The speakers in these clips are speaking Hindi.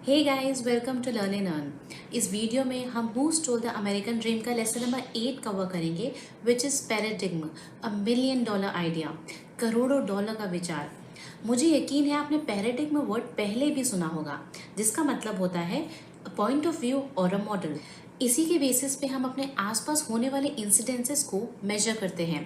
Hey guys, welcome to learn and earn. इस वीडियो में हम who stole the American dream का लेसन नंबर 8 कवर करेंगे, which is paradigm, a $1 million idea, करोड़ों डॉलर का विचार। मुझे यकीन है आपने पैराडिग्म वर्ड पहले भी सुना होगा, जिसका मतलब होता है पॉइंट ऑफ व्यू और अ मॉडल। इसी के बेसिस पे हम अपने आसपास होने वाले इंसिडेंसेस को मेजर करते हैं।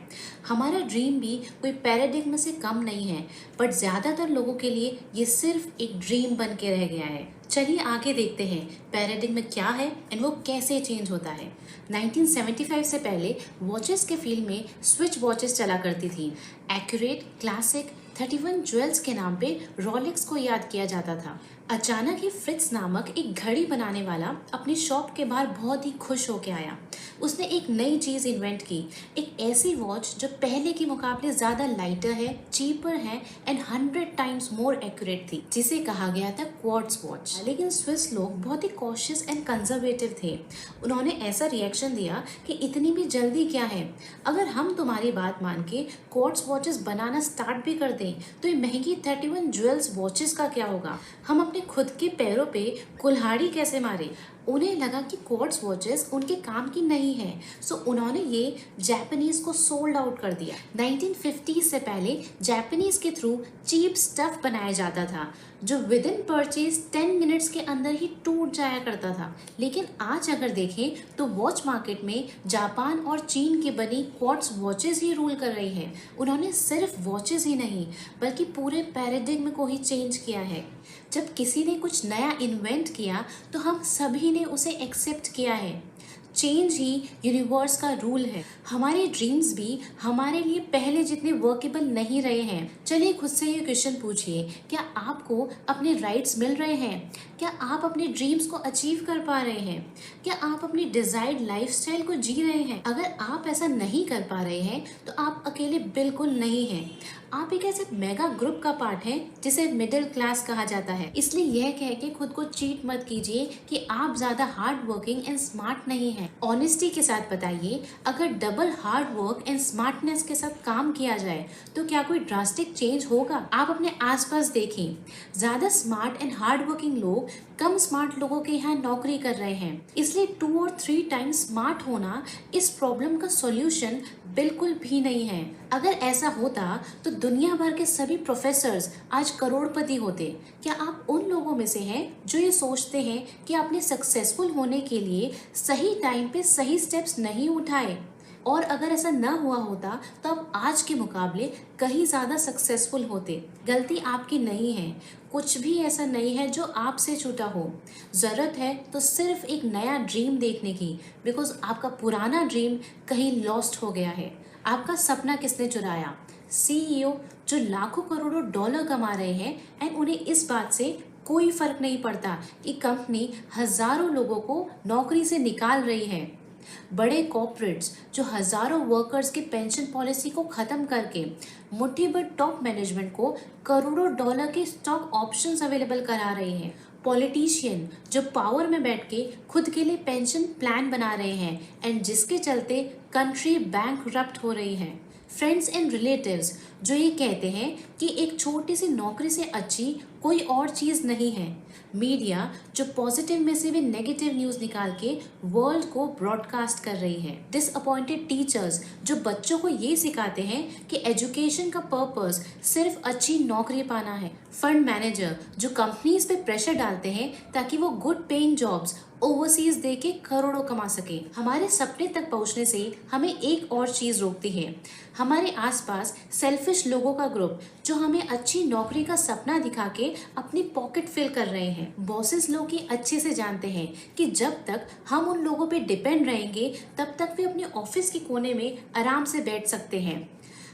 हमारा ड्रीम भी कोई पैराडिग्म से कम नहीं है, बट ज़्यादातर लोगों के लिए ये सिर्फ एक ड्रीम बन के रह गया है। चलिए आगे देखते हैं पैराडिग्म क्या है एंड वो कैसे चेंज होता है। 1975 से पहले वॉचेस के फील्ड में स्विच वॉचेस चला करती थी। एक्यूरेट, क्लासिक, 31 ज्वेल्स के नाम पे रोलेक्स को याद किया जाता था। अचानक ही फ्रिट्ज नामक एक घड़ी बनाने वाला अपनी शॉप के बाहर बहुत ही खुश होकर आया। उसने एक नई चीज़ इन्वेंट की, एक ऐसी वॉच जो पहले के मुकाबले ज़्यादा लाइटर है, चीपर है एंड 100 टाइम्स मोर एक्यूरेट थी, जिसे कहा गया था क्वार्ट्ज वॉच। लेकिन स्विस लोग बहुत ही कॉशियस एंड कंजर्वेटिव थे। उन्होंने ऐसा रिएक्शन दिया कि इतनी भी जल्दी क्या है, अगर हम तुम्हारी बात मान के क्वार्ट्ज वॉचेस बनाना स्टार्ट भी कर दें तो ये महंगी 31 ज्वेल्स वॉचेस का क्या होगा। हम अपने खुद के पैरों पे कुल्हाड़ी कैसे मारे। उन्हें लगा कि क्वार्ट्ज वॉचेस उनके काम की नहीं है, सो उन्होंने ये जापानीज को सोल्ड आउट कर दिया। 1950 से पहले जापानीज के थ्रू चीप स्टफ बनाया जाता था जो विद इन परचेज 10 मिनट्स के अंदर ही टूट जाया करता था। लेकिन आज अगर देखें तो वॉच मार्केट में जापान और चीन की बनी क्वार्ट्ज वॉचेस ही रूल कर रही है। उन्होंने सिर्फ वॉचेस ही नहीं बल्कि पूरे पैराडिग्म को ही चेंज किया है। जब किसी ने कुछ नया इन्वेंट किया तो हम सभी ने उसे एक्सेप्ट किया है। चेंज ही यूनिवर्स का रूल है। हमारे ड्रीम्स भी हमारे लिए पहले जितने वर्केबल नहीं रहे हैं। चलिए खुद से ये क्वेश्चन पूछिए, क्या आपको अपने राइट्स मिल रहे हैं? क्या आप अपने ड्रीम्स को अचीव कर पा रहे हैं? क्या आप अपनी डिजायर्ड लाइफस्टाइल को जी रहे हैं? अगर आप ऐसा नहीं कर पा रहे हैं तो आप अकेले बिल्कुल नहीं हैं। आप एक ऐसे मेगा ग्रुप का पार्ट हैं जिसे मिडिल क्लास कहा जाता है। इसलिए यह कह के खुद को चीट मत कीजिए कि आप ज्यादा हार्ड वर्किंग एंड स्मार्ट नहीं हैं। ऑनेस्टी के साथ बताइए, अगर double hard work and smartness के साथ काम किया जाए तो क्या कोई ड्रास्टिक चेंज होगा? आप अपने आसपास देखें, ज्यादा स्मार्ट एंड हार्ड वर्किंग लोग कम स्मार्ट लोगों के यहाँ नौकरी कर रहे हैं। इसलिए 2 और 3 टाइम्स स्मार्ट होना इस प्रॉब्लम का सॉल्यूशन बिल्कुल भी नहीं है। अगर ऐसा होता तो दुनिया भर के सभी प्रोफेसर्स आज करोड़पति होते। क्या आप उन लोगों में से हैं जो ये सोचते हैं कि आपने सक्सेसफुल होने के लिए सही टाइम पे सही स्टेप्स नहीं उठाए? और अगर ऐसा न हुआ होता तो आप आज के मुकाबले कहीं ज़्यादा सक्सेसफुल होते। गलती आपकी नहीं है, कुछ भी ऐसा नहीं है जो आपसे छूटा हो। ज़रूरत है तो सिर्फ एक नया ड्रीम देखने की, बिकॉज आपका पुराना ड्रीम कहीं लॉस्ट हो गया है। आपका सपना किसने चुराया? CEO जो लाखों करोड़ों डॉलर कमा रहे हैं एंड उन्हें इस बात से कोई फर्क नहीं पड़ता कि कंपनी हजारों लोगों को नौकरी से निकाल रही है। बड़े कॉर्पोरेट्स जो हजारों वर्कर्स के पेंशन पॉलिसी को खत्म करके मुट्ठी भर टॉप मैनेजमेंट को करोड़ों डॉलर के स्टॉक ऑप्शंस अवेलेबल करा रहे हैं। पॉलिटिशियन जो पावर में बैठ के खुद के लिए पेंशन प्लान बना रहे हैं एंड जिसके चलते कंट्री बैंकरप्ट हो रही है। फ्रेंड्स एंड रिलेटिव्स जो ये कहते हैं कि एक छोटी सी नौकरी से अच्छी कोई और चीज़ नहीं है। मीडिया जो पॉजिटिव में से भी नेगेटिव न्यूज़ निकाल के वर्ल्ड को ब्रॉडकास्ट कर रही है। डिसअपॉइंटेड टीचर्स जो बच्चों को ये सिखाते हैं कि एजुकेशन का पर्पस सिर्फ अच्छी नौकरी पाना है। फंड मैनेजर जो कंपनीज पे प्रेशर डालते हैं ताकि वो गुड पेइंग जॉब्स ओवरसीज दे के करोड़ों कमा सके। हमारे सपने तक पहुंचने से हमें एक और चीज रोकती है, हमारे आसपास सेल्फिश लोगों का ग्रुप जो हमें अच्छी नौकरी का सपना दिखा के अपनी पॉकेट फिल कर रहे हैं। बॉसेस लोग ही अच्छे से जानते हैं कि जब तक हम उन लोगों पे डिपेंड रहेंगे तब तक वे अपने ऑफिस के कोने में आराम से बैठ सकते हैं।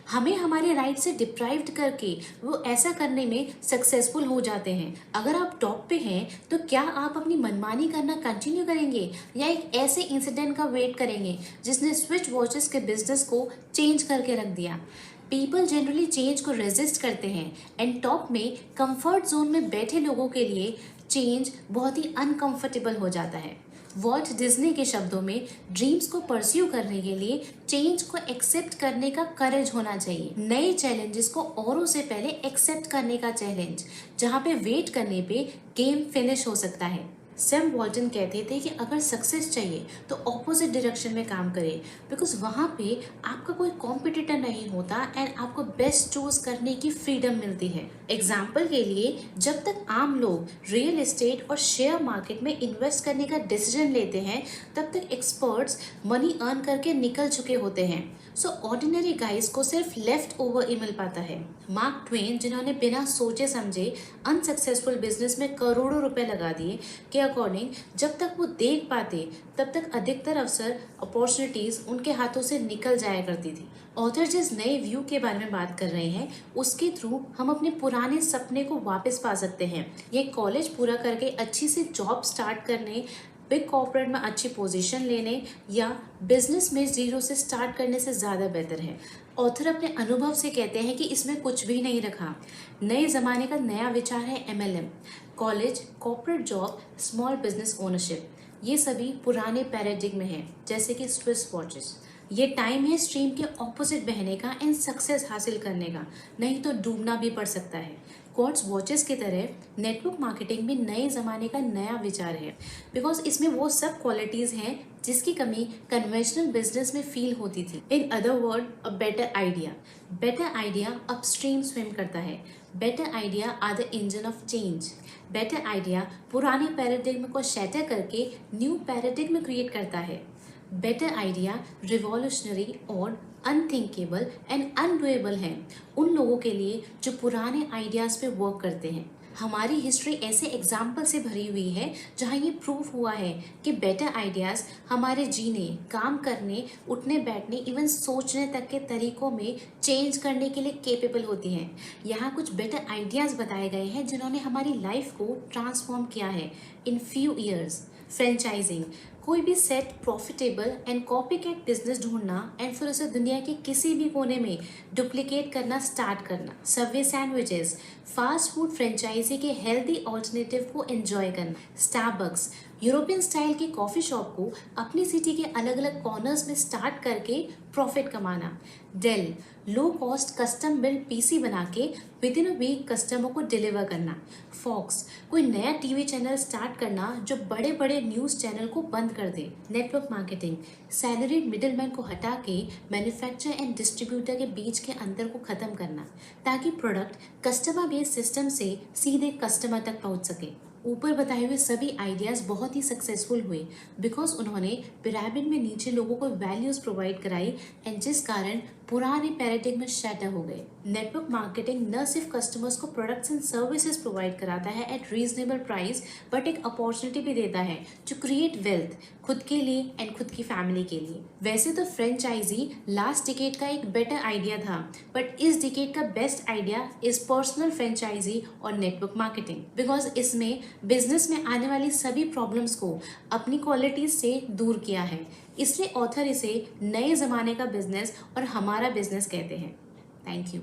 हमें हमारे राइट से डिप्राइव्ड करके वो ऐसा करने में सक्सेसफुल हो जाते हैं। अगर आप टॉप पे हैं तो क्या आप अपनी मनमानी करना कंटिन्यू करेंगे या एक ऐसे इंसिडेंट का वेट करेंगे जिसने स्विच वॉचेस के बिजनेस को चेंज करके रख दिया? पीपल जनरली चेंज को रेजिस्ट करते हैं एंड टॉप में कंफर्ट जोन में बैठे लोगों के लिए चेंज बहुत ही अनकंफर्टेबल हो जाता है। वॉल्ट डिज्नी के शब्दों में, ड्रीम्स को परस्यू करने के लिए चेंज को एक्सेप्ट करने का करेज होना चाहिए। नए चैलेंजेस को औरों से पहले एक्सेप्ट करने का चैलेंज, जहाँ पे वेट करने पे गेम फिनिश हो सकता है। सैम वॉल्टन कहते थे कि अगर सक्सेस चाहिए तो ऑपोजिट डायरेक्शन में काम करें, बिकॉज वहाँ पे आपका कोई कॉम्पिटिटर नहीं होता एंड आपको बेस्ट चूज करने की फ्रीडम मिलती है। एग्जाम्पल के लिए, जब तक आम लोग रियल एस्टेट और शेयर मार्केट में इन्वेस्ट करने का डिसीजन लेते हैं, तब तक एक्सपर्ट्स मनी अर्न करके निकल चुके होते हैं। सो ऑर्डिनरी गाइज को सिर्फ लेफ्ट ओवर ही मिल पाता है। मार्क ट्वेन, जिन्होंने बिना सोचे समझे अनसक्सेसफुल बिजनेस में करोड़ों रुपए लगा दिए, के अकॉर्डिंग जब तक वो देख पाते तब तक अधिकतर अवसर अपॉर्चुनिटीज उनके हाथों से निकल जाया करती थी। ऑथर जिस नए व्यू के बारे में बात कर रहे हैं, उसके थ्रू हम अपने पुराने सपने को वापस पा सकते हैं। ये कॉलेज पूरा करके अच्छी सी जॉब स्टार्ट करने, बिग कॉर्पोरेट में अच्छी पोजीशन लेने या बिजनेस में जीरो से स्टार्ट करने से ज़्यादा बेहतर है। ऑथर अपने अनुभव से कहते हैं कि इसमें कुछ भी नहीं रखा। नए ज़माने का नया विचार है MLM, college, corporate job, small business ownership. ये सभी पुराने पैराडिग्म में हैं, जैसे कि स्विस वॉचेस। ये टाइम है स्ट्रीम के ऑपोजिट बहने का एंड सक्सेस हासिल करने का, नहीं तो डूबना भी पड़ सकता है। क्वार्ट्ज वॉचेस की तरह नेटवर्क मार्केटिंग भी नए ज़माने का नया विचार है, बिकॉज इसमें वो सब क्वालिटीज़ हैं जिसकी कमी कन्वेंशनल बिजनेस में फील होती थी। In other word, a better idea. Better idea upstream swim करता है। Better idea are the engine of change. Better idea पुराने पैराडिग्म को शैटर करके न्यू पैराडिग्म क्रिएट करता है। बेटर आइडिया रिवॉल्यूशनरी और अनथिंकेबल एंड अनडूएबल है उन लोगों के लिए जो पुराने आइडियाज़ पे वर्क करते हैं। हमारी हिस्ट्री ऐसे एग्जाम्पल से भरी हुई है जहाँ ये प्रूफ हुआ है कि बेटर आइडियाज़ हमारे जीने, काम करने, उठने बैठने, इवन सोचने तक के तरीकों में चेंज करने के लिए केपेबल होती हैं। यहाँ कुछ बेटर आइडियाज़ बताए गए हैं जिन्होंने हमारी लाइफ को ट्रांसफॉर्म किया है इन फ्यू ईयर्स। फ्रेंचाइजिंग, कोई भी set profitable and copycat business ढूंढना एंड फिर उसे दुनिया के किसी भी कोने में डुप्लीकेट करना स्टार्ट करना। Subway sandwiches, fast food franchisee के हेल्दी ऑल्टरनेटिव को एंजॉय करना। स्टारबक्स, यूरोपियन स्टाइल की कॉफ़ी शॉप को अपनी सिटी के अलग अलग कॉर्नर्स में स्टार्ट करके प्रॉफिट कमाना। Dell, low cost custom build PC बना के within a week customer को डिलीवर करना। फॉक्स, कोई नया TV चैनल स्टार्ट करना जो बड़े बड़े न्यूज़ चैनल को बंद कर दे। नेटवर्क मार्केटिंग, सैलरीड मिडिलमैन को हटा के मैन्युफैक्चरर एंड डिस्ट्रीब्यूटर के बीच के अंतर को ख़त्म करना, ताकि प्रोडक्ट कस्टमर बेस्ड सिस्टम से सीधे कस्टमर तक पहुंच सके। ऊपर बताए हुए सभी आइडियाज़ बहुत ही सक्सेसफुल हुए बिकॉज उन्होंने पिरामिड में नीचे लोगों को वैल्यूज़ प्रोवाइड कराई एंड जिस कारण पुराने पैराडिग्म में शैटर हो गए। नेटवर्क मार्केटिंग न सिर्फ कस्टमर्स को प्रोडक्ट्स एंड सर्विसेज प्रोवाइड कराता है एट रीजनेबल प्राइस, बट एक अपॉर्चुनिटी भी देता है टू क्रिएट वेल्थ खुद के लिए एंड खुद की फैमिली के लिए। वैसे तो फ्रेंचाइजी लास्ट डिकेड का एक बेटर आइडिया था, बट इस डिकेड का best idea is personal franchisee और नेटवर्क मार्केटिंग, बिकॉज इसमें बिजनेस में आने वाली सभी प्रॉब्लम्स को अपनी क्वालिटीज से दूर किया है। इसलिए ऑथर इसे नए ज़माने का बिजनेस और हमारा बिजनेस कहते हैं। Thank you.